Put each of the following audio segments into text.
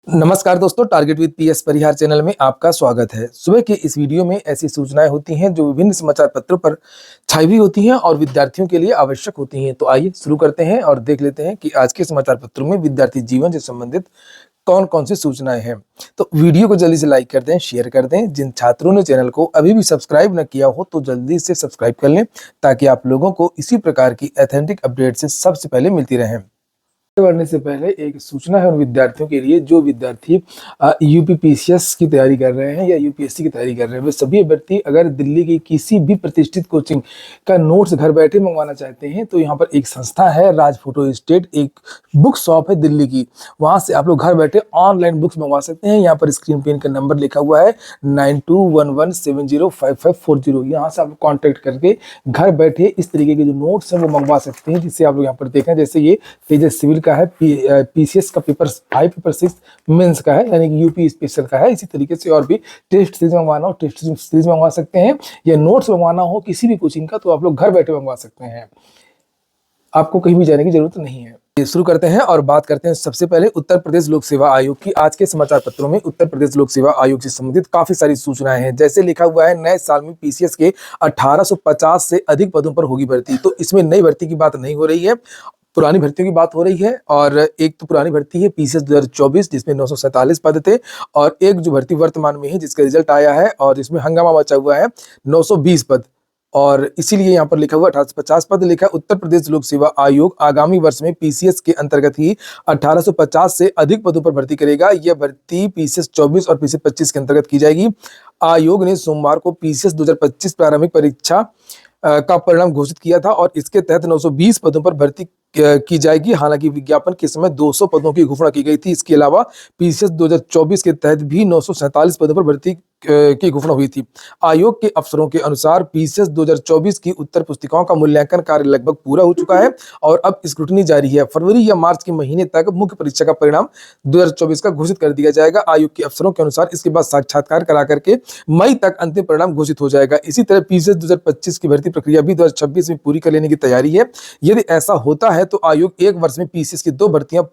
नमस्कार दोस्तों, target with PS Parihar channel में आपका स्वागत है। सुबह के इस वीडियो में ऐसी सूचनाएं होती हैं जो विभिन्न समाचार पत्रों पर छाई हुई होती हैं और विद्यार्थियों के लिए आवश्यक होती हैं। तो आइए शुरू करते हैं और देख लेते हैं कि आज के समाचार पत्रों में विद्यार्थी जीवन से संबंधित कौन-कौन सी सूचनाएं हैं। तो वीडियो को जल्दी से लाइक कर दें, शेयर कर दें। जिन छात्रों ने चैनल को अभी भी सब्सक्राइब न किया हो तो जल्दी से सब्सक्राइब कर लें ताकि आप लोगों को इसी प्रकार की ऑथेंटिक अपडेट से सबसे पहले मिलती रहें। बढ़ने से पहले एक सूचना है उन विद्यार्थियों के लिए जो विद्यार्थी यूपीपीसीएस की तैयारी कर रहे हैं या यूपीएससी की तैयारी कर रहे हैं। वे सभी अभ्यर्थी अगर दिल्ली की किसी भी प्रतिष्ठित कोचिंग का नोट्स घर बैठे मंगवाना चाहते हैं तो यहाँ पर एक संस्था है राज फोटो स्टेट, एक बुक शॉप है दिल्ली की। वहाँ से आप लोग घर बैठे ऑनलाइन बुक्स मंगवा सकते हैं। यहाँ पर स्क्रीन पे इनका नंबर लिखा हुआ है 9211705540। यहाँ से आप लोग कॉन्टेक्ट करके घर बैठे इस तरीके के जो नोट्स हैं वो मंगवा सकते हैं, जिससे आप लोग यहाँ पर देखें। जैसे ये तेजस सिविल का है, पीसीएस का पेपर 5, पेपर 6 मेंस का है, यानी कि यूपी स्पेशल का है। इसी तरीके से और भी टेस्ट सीरीज मंगवाना हो टेस्ट सीरीज मंगवा सकते हैं, या नोट्स मंगवाना हो किसी भी कोचिंग का तो आप लोग घर बैठे मंगवा सकते हैं। आपको कहीं भी जाने की जरूरत नहीं है। शुरू करते हैं और बात करते हैं सबसे पहले उत्तर प्रदेश लोक सेवा आयोग की। आज के समाचार पत्रों में उत्तर प्रदेश लोक सेवा आयोग से संबंधित काफी सारी सूचनाएं हैं। जैसे लिखा हुआ है, नए साल में पीसीएस के 1850 से अधिक पदों पर होगी भर्ती। तो इसमें नई भर्ती की बात नहीं हो रही है, पुरानी भर्तियों की बात हो रही है। और एक तो पुरानी भर्ती है पीसीएस 2024 जिसमें 947 पद थे, और एक जो भर्ती वर्तमान में है जिसका रिजल्ट आया है और जिसमें हंगामा मचा हुआ है 920 पद। और इसीलिए यहाँ पर लिखा हुआ 1850 पद लिखा। उत्तर प्रदेश लोक सेवा आयोग आगामी वर्ष में पीसीएस के अंतर्गत ही 1850 से अधिक पदों पर भर्ती करेगा। यह भर्ती पीसीएस 24 और पीसीएस 25 के अंतर्गत की जाएगी। आयोग ने सोमवार को पीसीएस 2025 प्रारंभिक परीक्षा का परिणाम घोषित किया था और इसके तहत 920 पदों पर भर्ती की जाएगी। हालांकि विज्ञापन के समय 200 पदों की घोषणा की गई थी। इसके अलावा पीसीएस 2024 के तहत भी 947 पदों पर भर्ती की घोषणा हुई थी। आयोग के अफसरों के अनुसार पीसीएस 2024 की उत्तर पुस्तिकाओं का मूल्यांकन कार्य लगभग पूरा हो चुका है और अब स्क्रूटनी जारी है। फरवरी या मार्च के महीने तक मुख्य परीक्षा का परिणाम 2024 का घोषित कर दिया जाएगा। आयोग के अफसरों के अनुसार इसके बाद साक्षात्कार करा करके मई तक अंतिम परिणाम घोषित हो जाएगा। इसी तरह पीसीएस 2025 की भर्ती प्रक्रिया भी 2026 में पूरी कर लेने की तैयारी है। यदि ऐसा होता है तो आयोग एक वर्ष में पीसीएस की 2 भर्तियों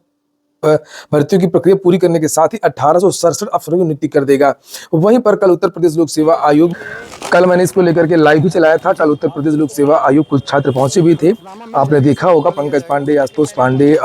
की प्रक्रिया पूरी करने के साथ ही 1867 अफसरों की नियुक्ति कर देगा। वहीं पर कल उत्तर प्रदेश लोक सेवा आयोग, कल मैंने इसको लेकर के लाइव भी चलाया था। कल उत्तर प्रदेश लोक सेवा आयोग कुछ छात्र पहुंचे भी थे, आपने देखा होगा, पंकज पांडे, आशुतोष पांडे,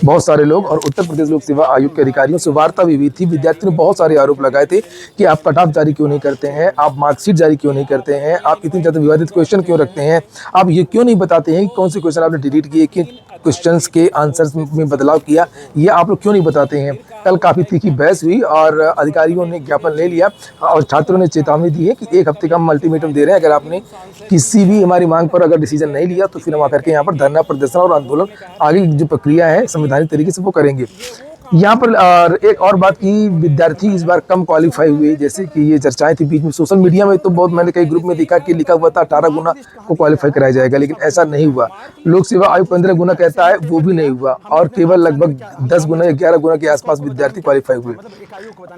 बहुत सारे लोग। और उत्तर प्रदेश लोक सेवा आयोग के अधिकारियों से वार्ता भी हुई थी। विद्यार्थियों ने बहुत सारे आरोप लगाए थे कि आप कट ऑफ जारी क्यों नहीं करते हैं, आप मार्कशीट जारी क्यों नहीं करते हैं, आप इतनी ज्यादा विवादित क्वेश्चन क्यों रखते हैं, आप ये क्यों नहीं बताते हैं कि कौन से क्वेश्चन आपने डिलीट किए, कि क्वेश्चंस के आंसर्स में बदलाव किया, ये आप लोग क्यों नहीं बताते हैं। कल काफी तीखी बहस हुई और अधिकारियों ने ज्ञापन ले लिया और छात्रों ने चेतावनी दी है कि 1 हफ्ते का हम अल्टीमेटम दे रहे हैं। अगर आपने किसी भी हमारी मांग पर अगर डिसीजन नहीं लिया तो फिर हम आकर के यहाँ पर धरना प्रदर्शन और आंदोलन, आगे की जो प्रक्रिया है संवैधानिक तरीके से वो करेंगे। यहाँ पर और एक और बात की, विद्यार्थी इस बार कम क्वालिफाई हुए, जैसे कि ये चर्चाएं थी बीच में सोशल मीडिया में, तो बहुत मैंने कई ग्रुप में देखा कि लिखा हुआ था 18 गुना को क्वालिफाई कराया जाएगा, लेकिन ऐसा नहीं हुआ। लोक सेवा आयोग 15 गुना कहता है, वो भी नहीं हुआ और केवल लगभग 10 गुना या 11 गुना के आसपास विद्यार्थी क्वालिफाई हुए।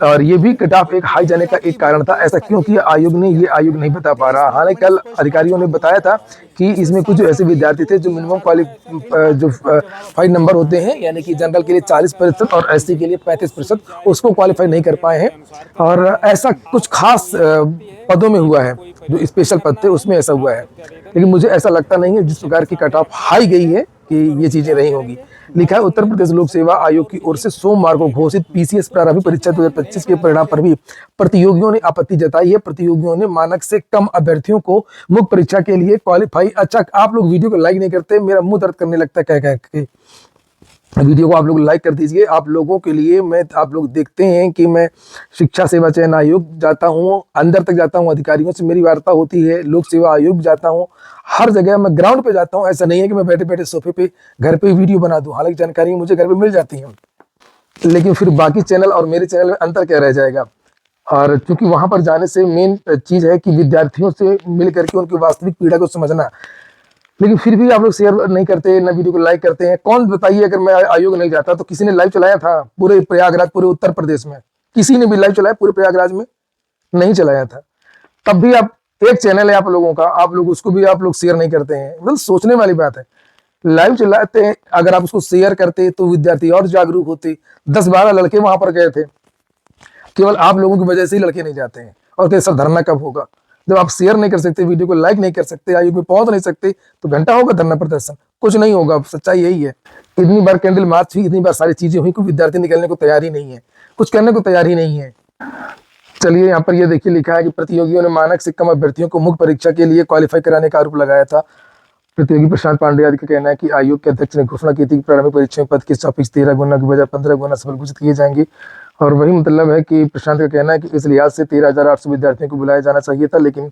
और ये भी कट ऑफ एक हाई जाने का एक कारण था। ऐसा क्यों किया आयोग ने, ये आयोग नहीं बता पा रहा। हालांकि कल अधिकारियों ने बताया था कि इसमें कुछ ऐसे विद्यार्थी थे जो मिनिमम क्वालिफाई नंबर होते हैं, यानी कि जनरल के लिए 40% और एससी के लिए 35%, उसको क्वालिफाई नहीं कर पाए हैं। और ऐसा कुछ खास पदों में हुआ है, जो स्पेशल पद थे उसमें ऐसा हुआ है, लेकिन मुझे ऐसा लगता नहीं है जिस प्रकार की कट ऑफ हाई गई है कि ये चीजें नहीं होंगी। लिखा है, उत्तर प्रदेश लोक सेवा आयोग की ओर से सोमवार को घोषित पीसीएस प्रारंभिक परीक्षा 2025 के परिणाम पर भी प्रतियोगियों ने आपत्ति जताई है। प्रतियोगियों ने मानक से कम अभ्यर्थियों को मुख्य परीक्षा के लिए क्वालिफाई। अच्छा, आप लोग वीडियो को लाइक नहीं करते, मेरा मुंह दर्द करने लगता है कह के। वीडियो को आप लोग लाइक कर दीजिए। आप लोगों के लिए मैं, आप लोग देखते हैं कि मैं शिक्षा सेवा चयन आयोग जाता हूँ, अंदर तक जाता हूँ, अधिकारियों से मेरी वार्ता होती है, लोक सेवा आयोग जाता हूँ, हर जगह मैं ग्राउंड पे जाता हूँ। ऐसा नहीं है कि मैं बैठे बैठे सोफे पे घर पे वीडियो बना दूं। हालांकि जानकारी मुझे घर पे मिल जाती है, लेकिन फिर बाकी चैनल और मेरे चैनल में अंतर क्या रह जाएगा। और क्योंकि वहां पर जाने से मेन चीज है कि विद्यार्थियों से मिल करके उनकी वास्तविक पीड़ा को समझना, लेकिन फिर भी आप लोग शेयर नहीं करते, ना वीडियो को लाइक करते हैं। कौन बताइए, अगर मैं आयोग नहीं जाता तो किसी ने लाइव चलाया था पूरे प्रयागराज, पूरे उत्तर प्रदेश में किसी ने भी लाइव चलाया पूरे प्रयागराज में? नहीं चलाया था। तब भी आप, एक चैनल है आप लोगों का, आप लोग उसको भी आप लोग शेयर नहीं करते हैं। मतलब सोचने वाली बात है। लाइव चलाते हैं, अगर आप उसको शेयर करते तो विद्यार्थी और जागरूक होते। 10-12 लड़के वहां पर गए थे, केवल आप लोगों की वजह से ही लड़के नहीं जाते हैं। और कैसा धरना कब होगा? जब आप शेयर नहीं कर सकते, वीडियो को लाइक नहीं कर सकते, आयोग में पहुंच नहीं सकते, तो घंटा होगा धरना प्रदर्शन? कुछ नहीं होगा। सच्चाई यही है। इतनी बार कैंडल मार्च हुई, इतनी बार सारी चीजें हुई, कोई विद्यार्थी निकलने को तैयार ही नहीं है, कुछ करने को तैयार ही नहीं है। चलिए यहाँ पर ये देखिए लिखा है कि प्रतियोगियों ने मानक से कम अभ्यर्थियों को मुख्य परीक्षा के लिए क्वालिफाई कराने का आरोप लगाया था। प्रतियोगी प्रशांत पांडे आदि का कहना है कि आयोग के अध्यक्ष ने घोषणा की थी कि प्रारंभिक परीक्षा में पद के सापेक्ष 13 गुना की बजाय 15 गुना सफल घोषित किए जाएंगे। और वही मतलब है कि प्रशांत का कहना है कि इस लिहाज से 13,800 विद्यार्थियों को बुलाया जाना चाहिए था, लेकिन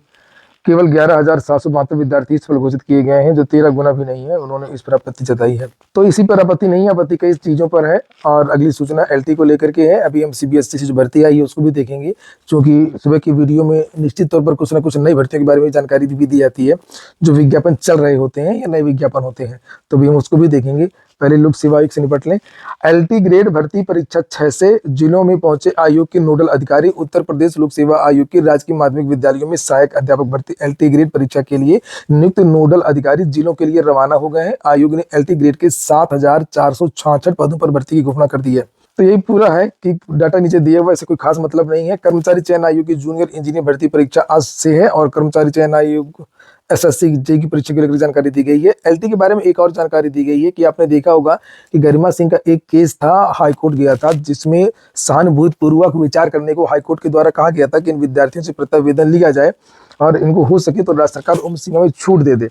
केवल 11,772 विद्यार्थी सफल घोषित किए गए हैं, जो 13 गुना भी नहीं है। उन्होंने इस पर आपत्ति जताई है। तो इसी पर आपत्ति नहीं है, आपत्ति कई चीजों पर है। और अगली सूचना एलटी को लेकर के है। अभी हम सीबीएसई से जो भर्ती आई है उसको भी देखेंगे, क्योंकि सुबह की वीडियो में निश्चित तौर पर कुछ ना कुछ नई भर्तियों के बारे में जानकारी भी दी जाती है, जो विज्ञापन चल रहे होते हैं या नए विज्ञापन होते हैं। तो भी हम उसको भी देखेंगे। पहले लोक सेवा आयोग से निपट लें। एलटी ग्रेड भर्ती परीक्षा 6 से जिलों में पहुंचे आयोग के नोडल अधिकारी। उत्तर प्रदेश लोक सेवा आयोग के राजकीय माध्यमिक विद्यालयों में सहायक अध्यापक भर्ती एलटी ग्रेड परीक्षा के लिए नियुक्त नोडल अधिकारी जिलों के लिए रवाना हो गए हैं। आयोग ने एलटी ग्रेड के 7,466 पदों पर भर्ती की घोषणा कर दी है। तो यही पूरा है कि डाटा नीचे दिया हुआ, ऐसे कोई खास मतलब नहीं है। कर्मचारी चयन आयोग की जूनियर इंजीनियर भर्ती परीक्षा आज से है, और कर्मचारी चयन आयोग एसएससी जेई की परीक्षा को लेकर जानकारी दी गई है। एलटी के बारे में एक और जानकारी दी गई है कि आपने देखा होगा कि गरिमा सिंह का एक केस था, हाईकोर्ट गया था, जिसमें सहानुभूतिपूर्वक विचार करने को हाईकोर्ट के द्वारा कहा गया था कि इन विद्यार्थियों से प्रत्यावेदन लिया जाए और इनको हो सके तो राज्य सरकार उम्र सीमा में छूट दे दे।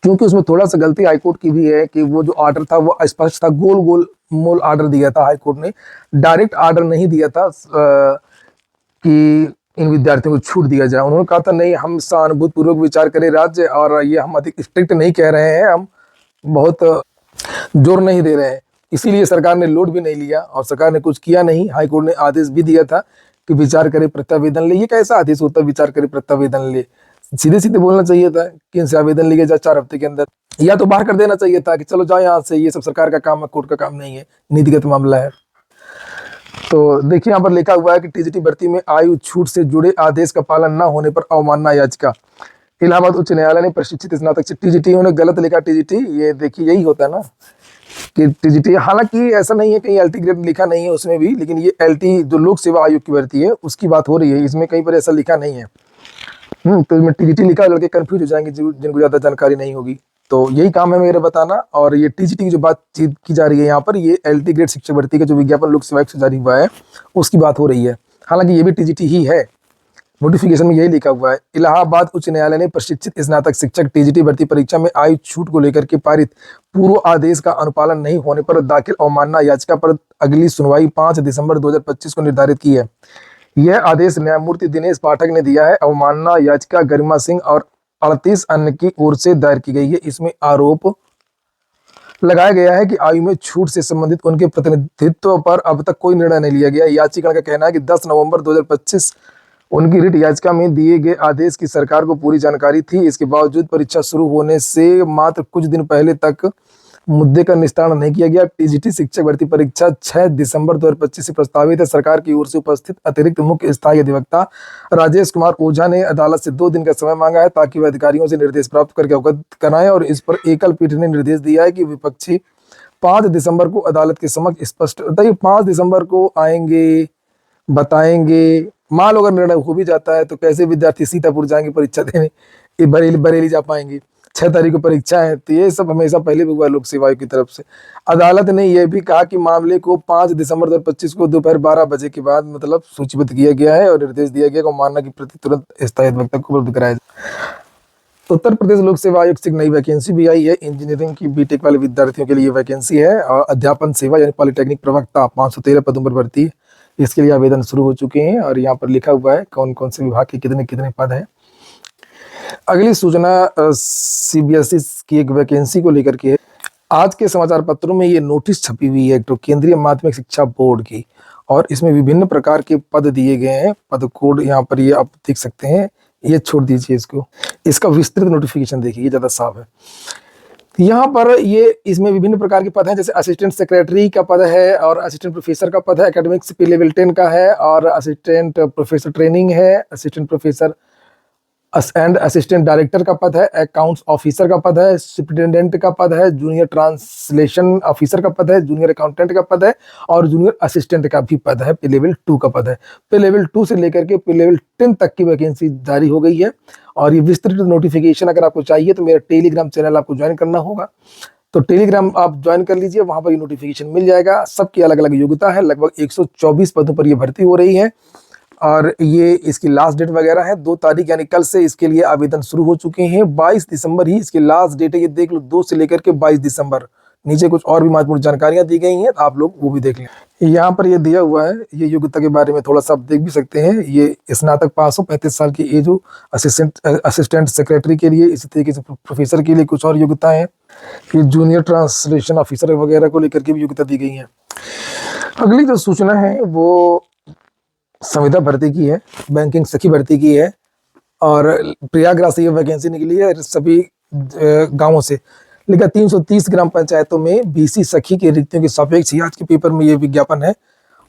क्योंकि उसमें थोड़ा सा गलती हाईकोर्ट की भी है कि वो जो ऑर्डर था वो स्पष्ट था, गोल गोल मोल ऑर्डर दिया था हाईकोर्ट ने, डायरेक्ट ऑर्डर नहीं दिया था कि इन विद्यार्थियों को छूट दिया जाए। उन्होंने कहा था नहीं, हम सहानुभूतिपूर्वक विचार करें राज्य, और ये हम अधिक स्ट्रिक्ट नहीं कह रहे हैं, हम बहुत जोर नहीं दे रहे हैं। इसीलिए सरकार ने लोड भी नहीं लिया और सरकार ने कुछ किया नहीं। हाईकोर्ट ने आदेश भी दिया था कि विचार करे प्रत्यावेदन ले। ये कैसा आदेश होता है विचार करे प्रत्यावेदन ले? सीधे सीधे बोलना चाहिए था कि इनसे आवेदन लिया जाए 4 हफ्ते के अंदर, या तो बाहर कर देना चाहिए था कि चलो जाओ यहाँ से, ये सब सरकार का काम है, कोर्ट का काम नहीं है, नीतिगत मामला है। तो देखिए यहाँ पर लिखा हुआ है कि टीजीटी भर्ती में आयु छूट से जुड़े आदेश का पालन न होने पर अवमानना याचिका। इलाहाबाद उच्च न्यायालय ने प्रशिक्षित स्नातक टीजीटी, उन्होंने गलत लिखा टीजीटी। ये देखिए यही होता है ना कि टीजीटी, हालांकि ऐसा नहीं है कहीं एलटी ग्रेड लिखा नहीं है उसमें भी, लेकिन ये एलटी जो लोक सेवा आयोग की भर्ती है उसकी बात हो रही है, इसमें कहीं पर ऐसा लिखा नहीं है। तो इसमें टीजीटी लिखा, लड़के कंफ्यूज हो जाएंगे जिनको ज्यादा जानकारी नहीं होगी। तो यही काम है मेरा बताना। और ये टीजीटी की जो बातचीत की जा रही है यहाँ पर, ये एलटी ग्रेड शिक्षक भर्ती का जो विज्ञापन लोक सेवा आयोग से जारी हुआ है उसकी बात हो रही है। हालांकि ये भी टीजीटी ही है, नोटिफिकेशन में यही लिखा हुआ है। इलाहाबाद उच्च न्यायालय ने प्रशिक्षित स्नातक शिक्षक टीजीटी भर्ती परीक्षा में आयु छूट को लेकर के पारित पूर्व आदेश का अनुपालन नहीं होने पर दाखिल अवमानना याचिका पर अगली सुनवाई 5 दिसंबर 2025 को निर्धारित की है। यह आदेश न्यायमूर्ति दिनेश पाठक ने दिया है। अवमानना याचिका गरिमा सिंह और 38 अन्य की ओर से दायर की गई है। इसमें आरोप लगाया गया है कि आयु में छूट से संबंधित उनके प्रतिनिधित्व पर अब तक कोई निर्णय नहीं लिया गया। याचिका का कहना है कि 10 नवंबर 2025 उनकी रिट याचिका में दिए गए आदेश की सरकार को पूरी जानकारी थी। इसके बावजूद परीक्षा शुरू होने से मात्र कुछ दिन पहले तक मुद्दे का निस्तारण नहीं किया गया। टीजीटी शिक्षक भर्ती परीक्षा 6 दिसंबर 2025 से प्रस्तावित है। सरकार की ओर से उपस्थित अतिरिक्त मुख्य स्थायी अधिवक्ता राजेश कुमार ओझा ने अदालत से 2 दिन का समय मांगा है ताकि वह अधिकारियों से निर्देश प्राप्त करके अवगत कराएं, और इस पर एकल पीठ ने निर्देश दिया है कि विपक्षी 5 दिसंबर को अदालत के समक्ष स्पष्ट, बताइए 5 दिसंबर को आएंगे, बताएंगे। मान लो अगर निर्णय हो भी जाता है तो कैसे विद्यार्थी सीतापुर जाएंगे परीक्षा देने, ये बरेली जा पाएंगे? 6 तारीख को परीक्षा है। तो ये सब हमेशा पहले भी हुआ लोक सेवा आयोग की तरफ से। अदालत ने यह भी कहा कि मामले को 5 दिसंबर 2025 को दोपहर 12 बजे के बाद मतलब सूचीबद्ध किया गया है और निर्देश दिया गया कि मानना की प्रति तुरंत स्थायी अधिवक्ता को उपलब्ध कराया जाए। उत्तर प्रदेश लोक सेवा आयोग से एक नई वैकेंसी भी आई है। इंजीनियरिंग की बीटेक वाले विद्यार्थियों के लिए वैकेंसी है, और अध्यापन सेवा यानी पॉलिटेक्निक प्रवक्ता 513 पदों पर भर्ती है। इसके लिए आवेदन शुरू हो चुके हैं, और यहाँ पर लिखा हुआ है कौन कौन से विभाग के कितने कितने पद हैं। अगली सूचना सीबीएसई की एक वैकेंसी को लेकर के है। आज के समाचार पत्रों में ये नोटिस छपी हुई है तो केंद्रीय माध्यमिक शिक्षा बोर्ड की, और इसमें विभिन्न प्रकार के पद दिए गए हैं। पद कोड यहाँ पर ये आप देख सकते हैं। ये छोड़ दीजिए इसको, इसका विस्तृत नोटिफिकेशन देखिए, ये ज्यादा साफ है। यहाँ पर ये इसमें विभिन्न प्रकार के पद हैं, जैसे असिस्टेंट सेक्रेटरी का पद है, और असिस्टेंट प्रोफेसर का पद है, एकेडमिक्स पे लेवल 10 का है, और असिस्टेंट प्रोफेसर ट्रेनिंग है, assistant professor and assistant director का पद है, अकाउंट्स ऑफिसर का पद है, सुपरिटेंडेंट का पद है, जूनियर ट्रांसलेशन ऑफिसर का पद है, जूनियर अकाउंटेंट का पद है और जूनियर असिस्टेंट का भी पद है। पे लेवल 2 का पद है। पे लेवल 2 से लेकर के पे लेवल 10 तक की वैकेंसी जारी हो गई है। और ये विस्तृत नोटिफिकेशन अगर आपको चाहिए तो मेरा टेलीग्राम चैनल आपको ज्वाइन करना होगा। तो टेलीग्राम आप ज्वाइन कर लीजिए, वहां पर ये नोटिफिकेशन मिल जाएगा। सबकी अलग अलग योग्यता है, लगभग 124 पदों पर ये भर्ती हो रही है। और ये इसकी लास्ट डेट वगैरह है 2 तारीख, यानी कल से इसके लिए आवेदन शुरू हो चुके हैं। 22 दिसंबर ही इसकी लास्ट डेट है, ये देख लो, 2 से लेकर के 22 दिसंबर। नीचे कुछ और भी महत्वपूर्ण जानकारियां दी गई हैं, आप लोग वो भी देख लें। यहाँ पर ये दिया हुआ है, ये योग्यता के बारे में थोड़ा सा आप देख भी सकते हैं। ये स्नातक पास हो, 35 साल की एज हो, असिस्टेंट सेक्रेटरी के लिए, इसी तरीके से प्रोफेसर के लिए कुछ और योग्यताएं हैं। ये जूनियर ट्रांसलेशन ऑफिसर वगैरह को लेकर के भी योग्यता दी गई है। अगली जो सूचना है वो संविदा भर्ती की है, बैंकिंग सखी भर्ती की है। और प्रयागराज से ये वैकेंसी निकली है, सभी गांवों से। लिखा 330 ग्राम पंचायतों में बीसी सखी की रिक्तियों के सापेक्ष ही आज के पेपर में ये विज्ञापन है।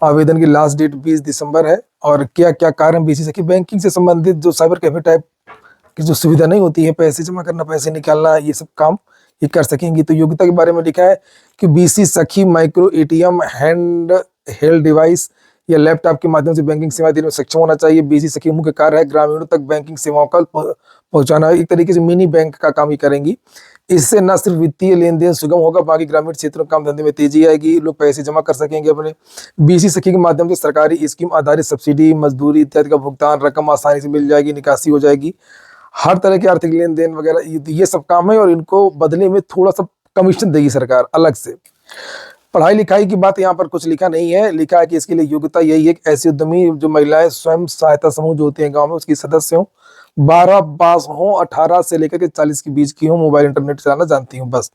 आवेदन की लास्ट डेट 20 दिसंबर है। और क्या क्या कारण बीसी सखी, बैंकिंग से संबंधित जो साइबर कैफे टाइप की जो सुविधा नहीं होती है, पैसे जमा करना, पैसे निकालना, ये सब काम ये कर सकेंगी। तो योग्यता के बारे में लिखा है कि बीसी सखी micro ATM, hand held device या लैपटॉप के माध्यम से बैंकिंग सेवा देने में सक्षम होना चाहिए। बीसी सखी मुख्य कार्य है ग्रामीणों तक बैंकिंग सेवाओं का पहुंचाना। एक तरीके से मिनी बैंक का काम ही करेंगी। इससे न सिर्फ वित्तीय लेन देन सुगम होगा, बाकी ग्रामीण क्षेत्रों काम धंधे में तेजी आएगी, लोग पैसे जमा कर सकेंगे अपने। बीसी सखी के माध्यम से सरकारी स्कीम आधारित सब्सिडी, मजदूरी इत्यादि का भुगतान रकम आसानी से मिल जाएगी, निकासी हो जाएगी। हर तरह के आर्थिक लेन देन वगैरह ये सब काम है। और इनको बदले में थोड़ा सा कमीशन देगी सरकार अलग से। पढ़ाई लिखाई की बात यहाँ पर कुछ लिखा नहीं है। लिखा है कि इसके लिए योग्यता यही है कि ऐसी उद्यमी जो महिलाएं स्वयं सहायता समूह जो होते हैं गांव में, उसकी सदस्य हो, 12 पास हो, 18 से लेकर के 40 के बीच की हो, मोबाइल इंटरनेट चलाना जानती हूँ बस।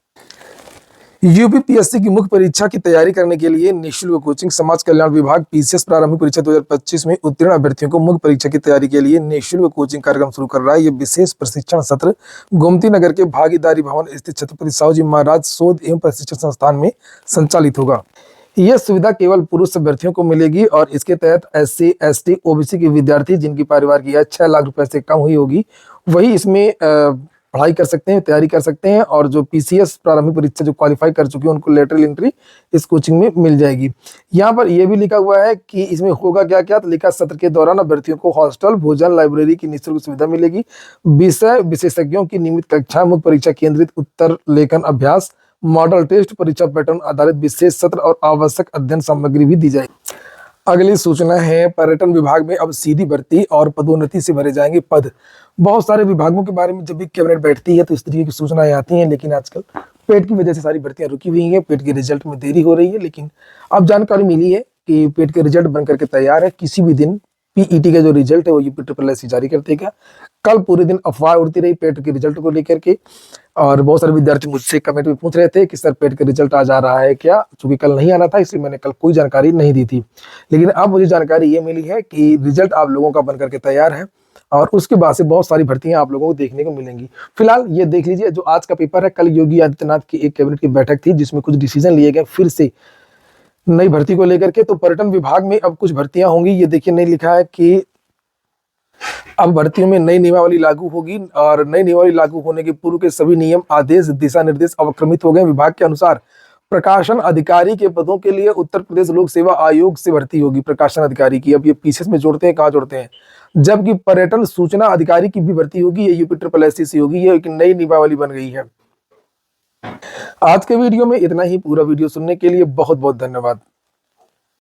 यूपीपीएससी की मुख्य परीक्षा की तैयारी करने के लिए निःशुल्क कोचिंग। समाज कल्याण विभाग पीसीएस प्रारंभिक परीक्षा 2025 में उत्तीर्ण अभ्यर्थियों को मुख्य परीक्षा की तैयारी के लिए निःशुल्क कोचिंग कार्यक्रम शुरू कर रहा है। ये विशेष प्रशिक्षण सत्र गोमती नगर के भागीदारी भवन स्थित छत्रपति साहू जी महाराज शोध एवं प्रशिक्षण संस्थान में संचालित होगा। यह सुविधा केवल पुरुष अभ्यर्थियों को मिलेगी और इसके तहत SC, ST, OBC के विद्यार्थी जिनकी परिवार की आय 6 लाख रुपए से कम हुई होगी, वही इसमें पढ़ाई कर सकते हैं, तैयारी कर सकते हैं। और जो पीसीएस प्रारंभिक परीक्षा जो क्वालिफाई कर चुके हैं, उनको लेटरल एंट्री इस कोचिंग में मिल जाएगी। यहाँ पर यह भी लिखा हुआ है कि इसमें होगा क्या क्या। तो लिखा, सत्र के दौरान अभ्यर्थियों को हॉस्टल, भोजन, लाइब्रेरी की निःशुल्क सुविधा मिलेगी। विषय विशेषज्ञों की नियमित कक्षा, मुख्य परीक्षा केंद्रित उत्तर लेखन अभ्यास, मॉडल टेस्ट, परीक्षा पैटर्न आधारित विशेष सत्र और आवश्यक अध्ययन सामग्री भी दी जाएगी। अगली सूचना है, पर्यटन विभाग में अब सीधी भर्ती और पदोन्नति से भरे जाएंगे पद। बहुत सारे विभागों के बारे में जब भी कैबिनेट बैठती है तो इस तरीके की सूचनाएं आती हैं, लेकिन आजकल पेट की वजह से सारी भर्तियां रुकी हुई हैं। पेट के रिजल्ट में देरी हो रही है, लेकिन अब जानकारी मिली है कि पेट के रिजल्ट बनकर के तैयार है। किसी भी दिन पीईटी का जो रिजल्ट है वो यूपीट्रिपल जारी कर देगा। कल पूरे दिन अफवाह उड़ती रही पेट के रिजल्ट को लेकर के, और बहुत सारे विद्यार्थी मुझसे कमेंट में पूछ रहे थे कि सर पेट का रिजल्ट आज आ रहा है क्या। चूंकि कल नहीं आना था इसलिए मैंने कल कोई जानकारी नहीं दी थी, लेकिन अब मुझे जानकारी ये मिली है कि रिजल्ट आप लोगों का बनकर के तैयार है और उसके बाद से बहुत सारी भर्तियां आप लोगों को देखने को मिलेंगी। फिलहाल ये देख लीजिए जो आज का पेपर है, कल योगी आदित्यनाथ की एक कैबिनेट की बैठक थी जिसमें कुछ डिसीजन लिए गए फिर से नई भर्ती को लेकर के। तो पर्यटन विभाग में अब कुछ भर्तियां होंगी। ये देखिए, नहीं लिखा है कि अब भर्तियों में नई नियमावली लागू होगी और नई नियमावली लागू होने के पूर्व के सभी नियम, आदेश, दिशा निर्देश अवक्रमित हो गए। विभाग के अनुसार प्रकाशन अधिकारी के पदों के लिए उत्तर प्रदेश लोक सेवा आयोग से भर्ती होगी प्रकाशन अधिकारी की। अब ये पीसीएस में जोड़ते हैं, कहाँ जोड़ते हैं। जबकि पर्यटन सूचना अधिकारी की भी भर्ती होगी, ये यूपीट्रिपल से होगी। ये एक नई नियमावली बन गई है। आज के वीडियो में इतना ही। पूरा वीडियो सुनने के लिए बहुत बहुत धन्यवाद।